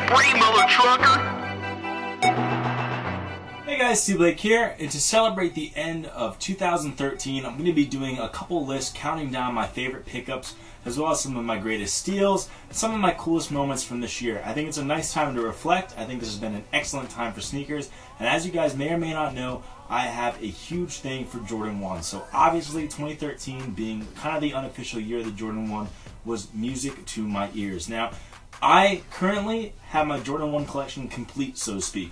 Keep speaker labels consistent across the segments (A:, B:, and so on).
A: free, mother trucker!
B: Hey guys, Steve Blake here, and to celebrate the end of 2013, I'm going to be doing a couple lists counting down my favorite pickups, as well as some of my greatest steals, some of my coolest moments from this year. I think it's a nice time to reflect. I think this has been an excellent time for sneakers, and as you guys may or may not know, I have a huge thing for Jordan 1. So obviously 2013 being kind of the unofficial year of the Jordan 1 was music to my ears. Now, I currently have my Jordan 1 collection complete, so to speak.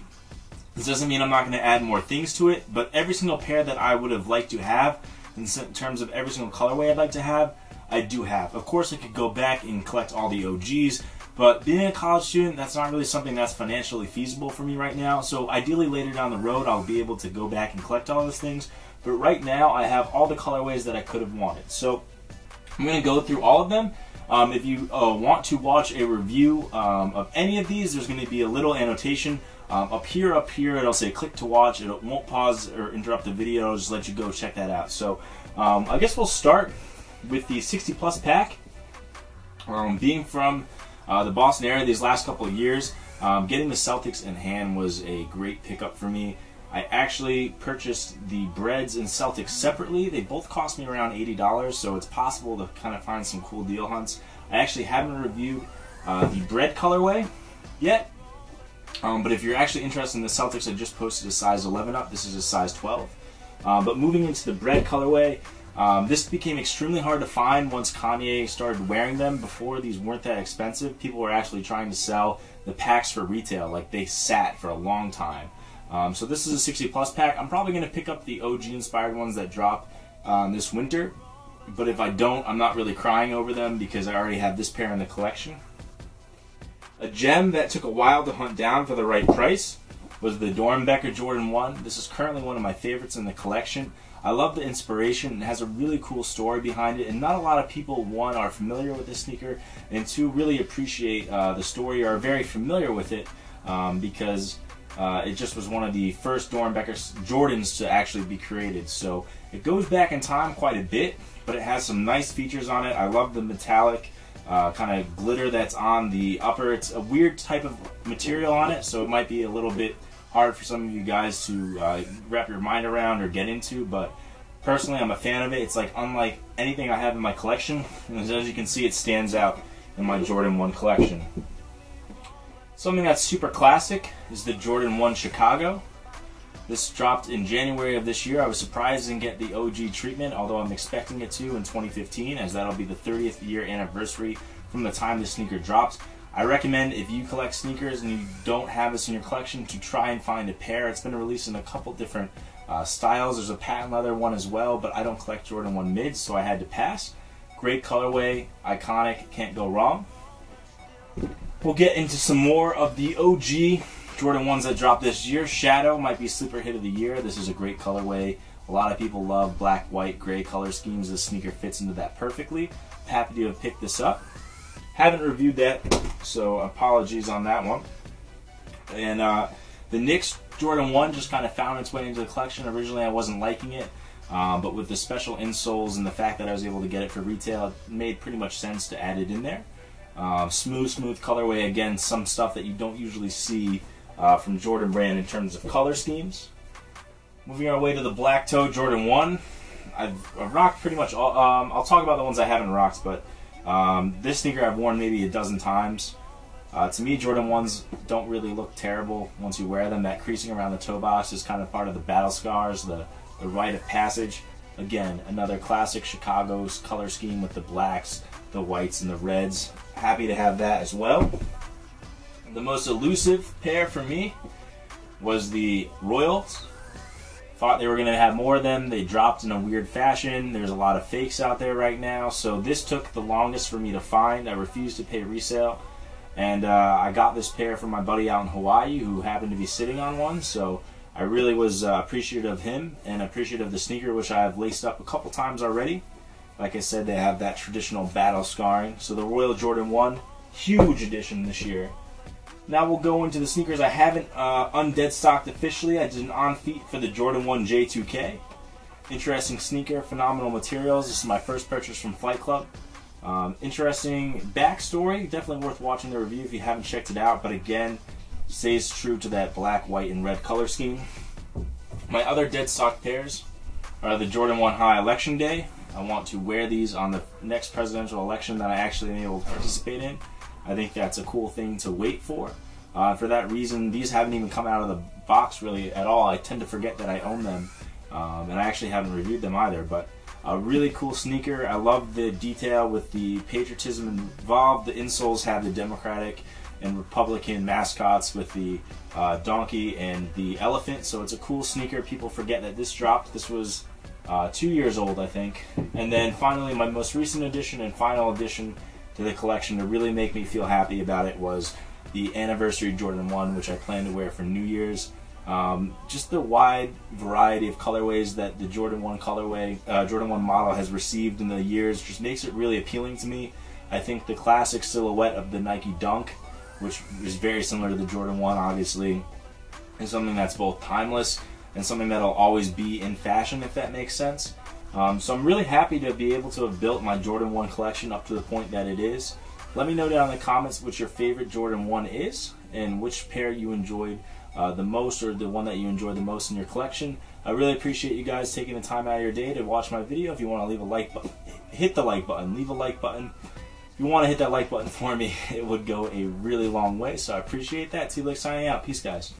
B: This doesn't mean I'm not going to add more things to it, but every single pair that I would have liked to have, in terms of every single colorway I'd like to have, I do have. Of course, I could go back and collect all the OGs, but being a college student, that's not really something that's financially feasible for me right now. So ideally later down the road, I'll be able to go back and collect all those things. But right now, I have all the colorways that I could have wanted. So I'm going to go through all of them. If you want to watch a review of any of these, there's going to be a little annotation up here, it'll say click to watch. It won't pause or interrupt the video. It'll just let you go check that out. So I guess we'll start with the 60 plus pack. Being from the Boston area these last couple of years, getting the Celtics in hand was a great pickup for me. I actually purchased the Breads and Celtics separately. They both cost me around $80, so it's possible to kind of find some cool deal hunts. I actually haven't reviewed the Bread colorway yet. But if you're actually interested in the Celtics, I just posted a size 11 up. This is a size 12. But moving into the Bread colorway, this became extremely hard to find once Kanye started wearing them. Before, these weren't that expensive. People were actually trying to sell the packs for retail. Like, they sat for a long time. So this is a 60 plus pack. I'm probably going to pick up the OG inspired ones that drop this winter. But if I don't, I'm not really crying over them because I already have this pair in the collection. A gem that took a while to hunt down for the right price was the Doernbecher Jordan 1. This is currently one of my favorites in the collection. I love the inspiration. It has a really cool story behind it, and not a lot of people, one, are familiar with this sneaker, and two, really appreciate the story or are very familiar with it because it just was one of the first Doernbecher Jordans to actually be created. So it goes back in time quite a bit, but it has some nice features on it. I love the metallic kind of glitter that's on the upper. It's a weird type of material on it, so it might be a little bit hard for some of you guys to wrap your mind around or get into, but personally I'm a fan of it. It's like unlike anything I have in my collection, and as you can see, it stands out in my Jordan 1 collection. Something that's super classic is the Jordan 1 Chicago. This dropped in January of this year. I was surprised and get the OG treatment, although I'm expecting it to in 2015, as that'll be the 30th year anniversary from the time the sneaker dropped. I recommend, if you collect sneakers and you don't have this in your collection, to try and find a pair. It's been released in a couple different styles. There's a patent leather one as well, but I don't collect Jordan 1 mids, so I had to pass. Great colorway, iconic, can't go wrong. We'll get into some more of the OG Jordan 1s that dropped this year. Shadow might be sleeper hit of the year. This is a great colorway. A lot of people love black, white, gray color schemes. This sneaker fits into that perfectly. Happy to have picked this up. Haven't reviewed that, so apologies on that one. And the Knicks Jordan 1 just kind of found its way into the collection. Originally I wasn't liking it, but with the special insoles and the fact that I was able to get it for retail, it made pretty much sense to add it in there. Smooth colorway. Again, some stuff that you don't usually see from Jordan brand in terms of color schemes. Moving our way to the Black Toe Jordan 1. I've rocked pretty much all. I'll talk about the ones I haven't rocked, but this sneaker I've worn maybe a dozen times. To me, Jordan 1s don't really look terrible once you wear them. That creasing around the toe box is kind of part of the battle scars, the rite of passage. Again, another classic Chicago's color scheme with the blacks, the whites, and the reds. Happy to have that as well. The most elusive pair for me was the Royals. Thought they were going to have more of them. They dropped in a weird fashion. There's a lot of fakes out there right now, so this took the longest for me to find. I refused to pay resale, and I got this pair from my buddy out in Hawaii who happened to be sitting on one, so I really was appreciative of him and appreciative of the sneaker, which I've laced up a couple times already. Like I said, they have that traditional battle scarring. So the Royal Jordan 1, huge addition this year. Now we'll go into the sneakers I haven't undead stocked officially. I did an on-feet for the Jordan 1 J2K. Interesting sneaker, phenomenal materials. This is my first purchase from Flight Club. Interesting backstory, definitely worth watching the review if you haven't checked it out, but again, stays true to that black, white, and red color scheme. My other dead stock pairs are the Jordan 1 High Election Day. I want to wear these on the next presidential election that I actually am able to participate in. I think that's a cool thing to wait for. For that reason, these haven't even come out of the box really at all. I tend to forget that I own them, and I actually haven't reviewed them either, but a really cool sneaker. I love the detail with the patriotism involved. The insoles have the Democratic and Republican mascots with the donkey and the elephant, so it's a cool sneaker. People forget that this dropped. This was 2 years old, I think. And then finally, my most recent addition and final addition to the collection to really make me feel happy about it was the anniversary Jordan 1, which I plan to wear for New Year's. Just the wide variety of colorways that the Jordan 1 colorway, Jordan 1 model has received in the years just makes it really appealing to me. I think the classic silhouette of the Nike Dunk, which is very similar to the Jordan 1 obviously, is something that's both timeless and something that'll always be in fashion, if that makes sense. So I'm really happy to be able to have built my Jordan 1 collection up to the point that it is. Let me know down in the comments what your favorite Jordan 1 is and which pair you enjoyed the most, or the one that you enjoyed the most in your collection. I really appreciate you guys taking the time out of your day to watch my video. If you want to leave a like button, hit the like button, leave a like button. If you want to hit that like button for me, it would go a really long way, so I appreciate that. T-Lick signing out. Peace, guys.